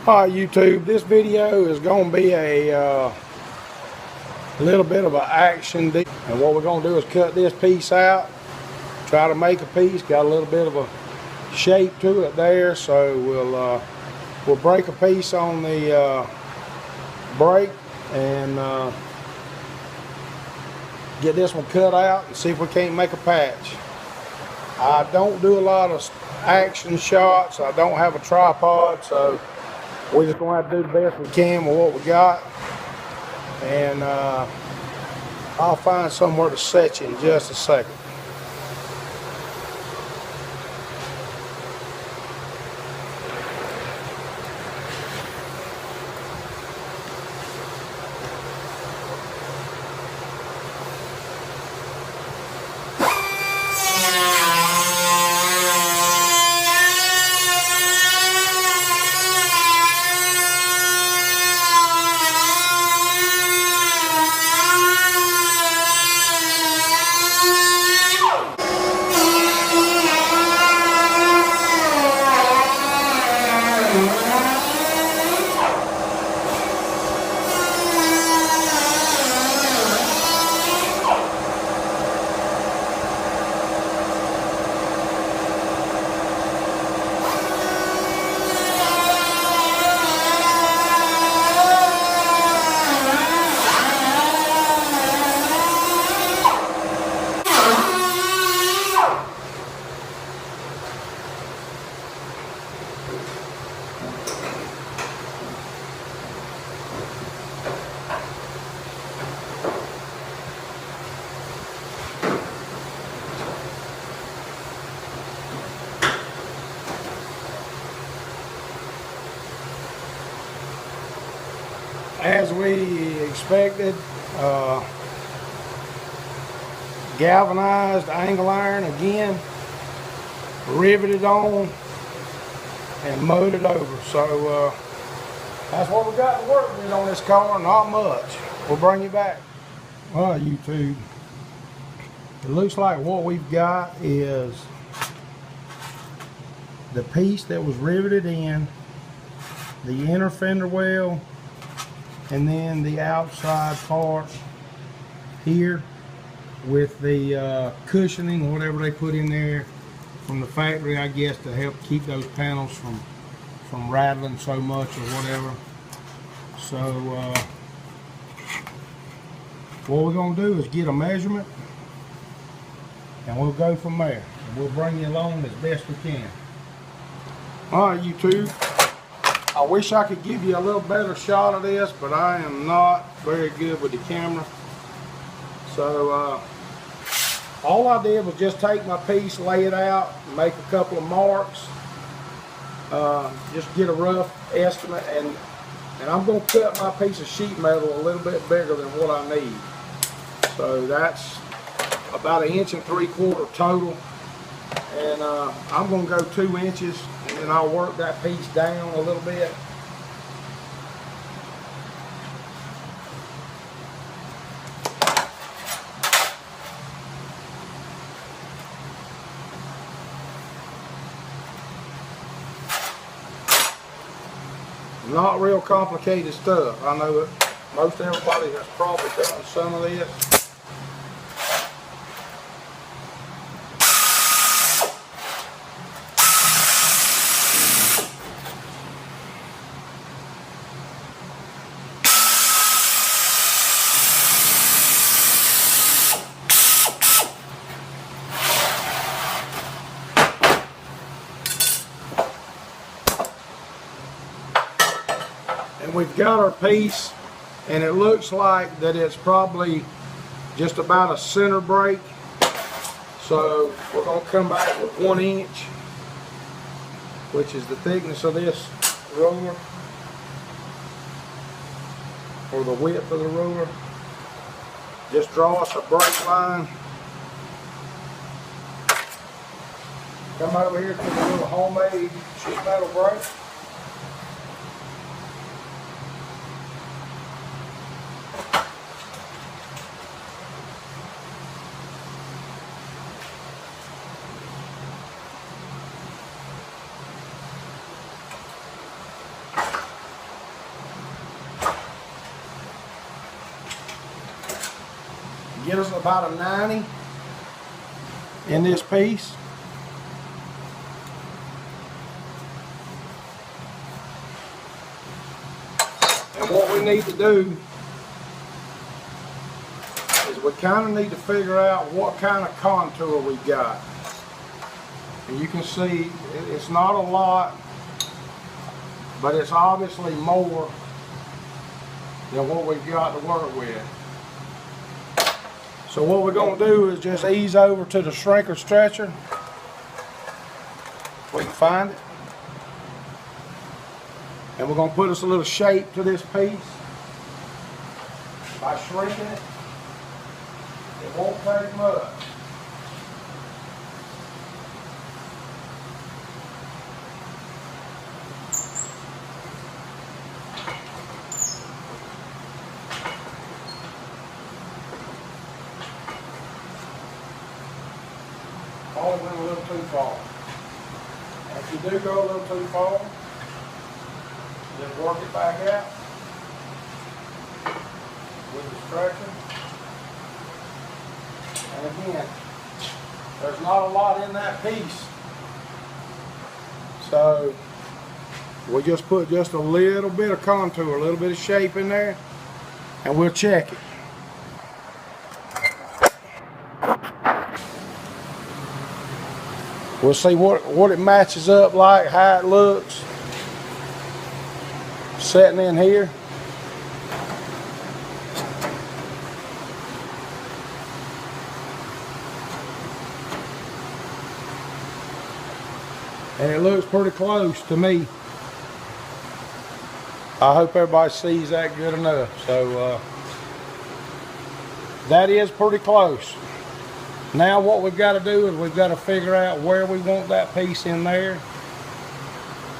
Alright YouTube, this video is going to be a little bit of an action deal. And what we're going to do is cut this piece out, try to make a piece. Got a little bit of a shape to it there, so we'll break a piece on the brake and get this one cut out and see if we can't make a patch. I don't do a lot of action shots. I don't have a tripod, so we're just going to have to do the best we can with what we got. And I'll find somewhere to set you in just a second. As we expected, galvanized angle iron again, riveted on and molded over. So that's what we got to work with on this car, not much. We'll bring you back. Well, YouTube, it looks like what we've got is the piece that was riveted in, the inner fender well, and then the outside part here with the cushioning or whatever they put in there from the factory, I guess, to help keep those panels from rattling so much or whatever. So what we're going to do is get a measurement and we'll go from there. We'll bring you along as best we can. Alright YouTube, I wish I could give you a little better shot of this, but I am not very good with the camera. So all I did was just take my piece, lay it out, make a couple of marks, just get a rough estimate, and I'm going to cut my piece of sheet metal a little bit bigger than what I need. So that's about 1 3/4 inches total, and I'm going to go 2 inches. And then I'll work that piece down a little bit. Not real complicated stuff. I know that most everybody has probably done some of this. And we've got our piece, and it looks like that it's probably just about a center break. So we're going to come back with 1 inch, which is the thickness of this ruler, or the width of the ruler. Just draw us a break line. Come over here to the little homemade sheet metal break. get us about a 90 in this piece. And what we need to do is we kind of need to figure out what kind of contour we got. And you can see it's not a lot, but it's obviously more than what we've got to work with. So what we're going to do is just ease over to the shrinker stretcher. We can find it. And we're going to put us a little shape to this piece by shrinking it. It won't take much. Only went a little too far. If you do go a little too far, then work it back out with the stretcher. And again, there's not a lot in that piece. So we just put just a little bit of contour, a little bit of shape in there, and we'll check it. We'll see what it matches up like, how it looks setting in here. And it looks pretty close to me. I hope everybody sees that good enough. So that is pretty close. Now what we've got to do is we've got to figure out where we want that piece in there.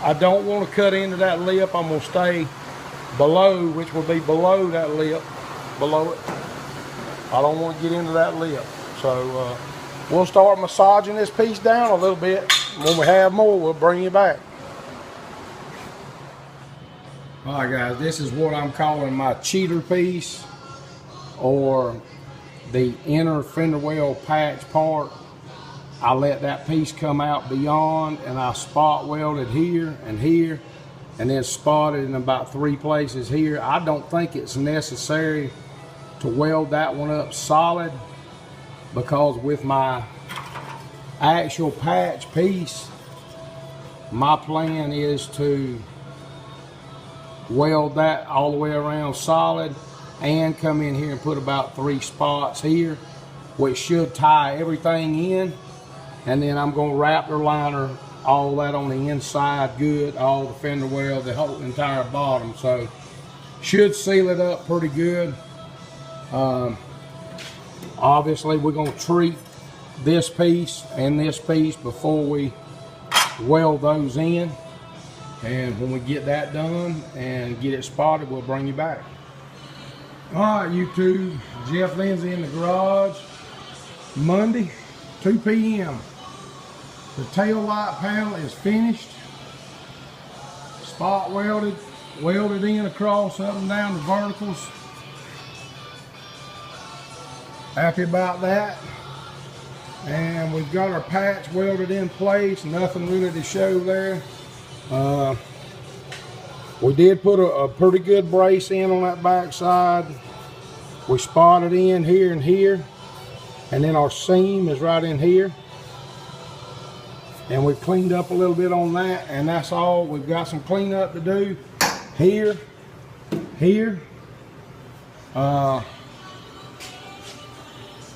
I don't want to cut into that lip. I'm going to stay below, which will be below that lip, below it. I don't want to get into that lip. So we'll start massaging this piece down a little bit. When we have more, we'll bring you back. Alright guys, this is what I'm calling my cheater piece, or the inner fender well patch part. I let that piece come out beyond, and I spot welded here, and then spotted in about 3 places here. I don't think it's necessary to weld that one up solid, because with my actual patch piece, my plan is to weld that all the way around solid and come in here and put about 3 spots here, which should tie everything in. And then I'm going to Raptor liner all that on the inside good, all the fender well, the whole entire bottom. So should seal it up pretty good. Obviously we're going to treat this piece and this piece before we weld those in. And when we get that done and get it spotted, we'll bring you back. Alright YouTube, Jeff Lindsay in the garage. Monday, 2 p.m. The tail light panel is finished. Spot welded in across, up and down the verticals. Happy about that. And we've got our patch welded in place. Nothing really to show there. We did put a pretty good brace in on that back side. We spotted in here and here. And then our seam is right in here. And we've cleaned up a little bit on that, and that's all. We've got some cleanup to do here.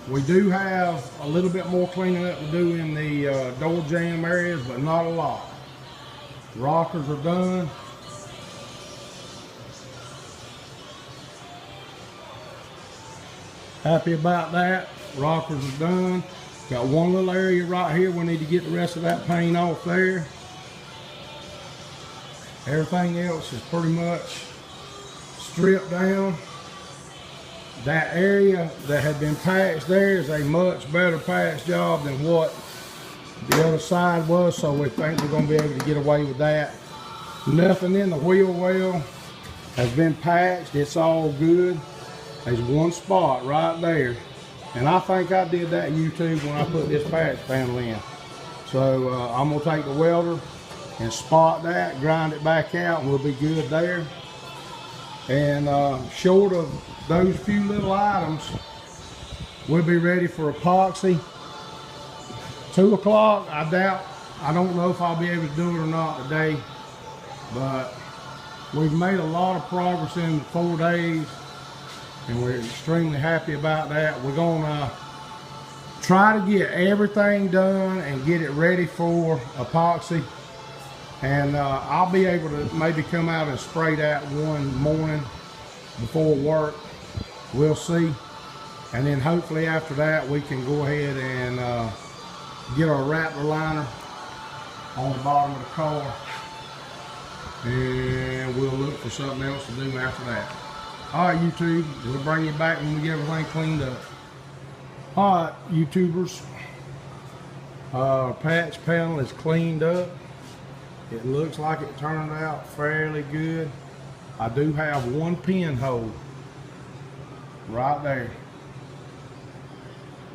We do have a little bit more cleaning up to do in the door jamb areas, but not a lot. Rockers are done. Happy about that. Rockers are done. Got one little area right here. We need to get the rest of that paint off there. Everything else is pretty much stripped down. That area that had been patched there is a much better patch job than what the other side was, so we think we're going to be able to get away with that. Nothing in the wheel well has been patched. It's all good. There's one spot right there And I think I did that YouTube when I put this patch panel in. So I'm gonna take the welder and spot that, grind it back out, and we'll be good there. And short of those few little items, we'll be ready for epoxy. 2 o'clock, I don't know if I'll be able to do it or not today, but we've made a lot of progress in 4 days, and we're extremely happy about that. We're gonna try to get everything done and get it ready for epoxy. And I'll be able to maybe come out and spray that one morning before work. We'll see. And then hopefully after that we can go ahead and get our Rattler liner on the bottom of the car. And we'll look for something else to do after that. Alright YouTube, we'll bring you back when we get everything cleaned up. Alright YouTubers, patch panel is cleaned up. It looks like it turned out fairly good. I do have one pinhole right there.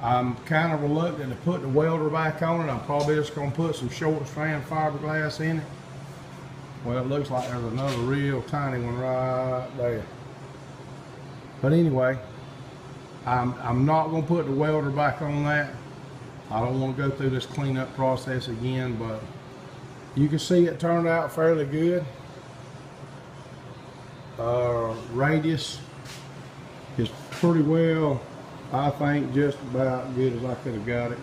I'm kind of reluctant to put the welder back on it. I'm probably just going to put some short strand fiberglass in it. Well, it looks like there's another real tiny one right there. But anyway, I'm not going to put the welder back on that. I don't want to go through this cleanup process again, but you can see it turned out fairly good. Radius is pretty well, I think, just about good as I could have got it.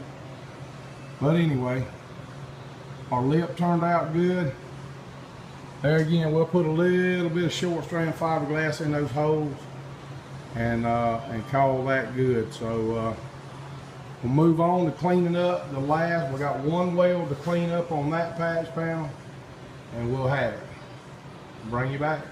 But anyway, our lip turned out good. There again, we'll put a little bit of short strand fiberglass in those holes and call that good. So we'll move on to cleaning up the last. We got one weld to clean up on that patch panel, and we'll have it. Bring you back.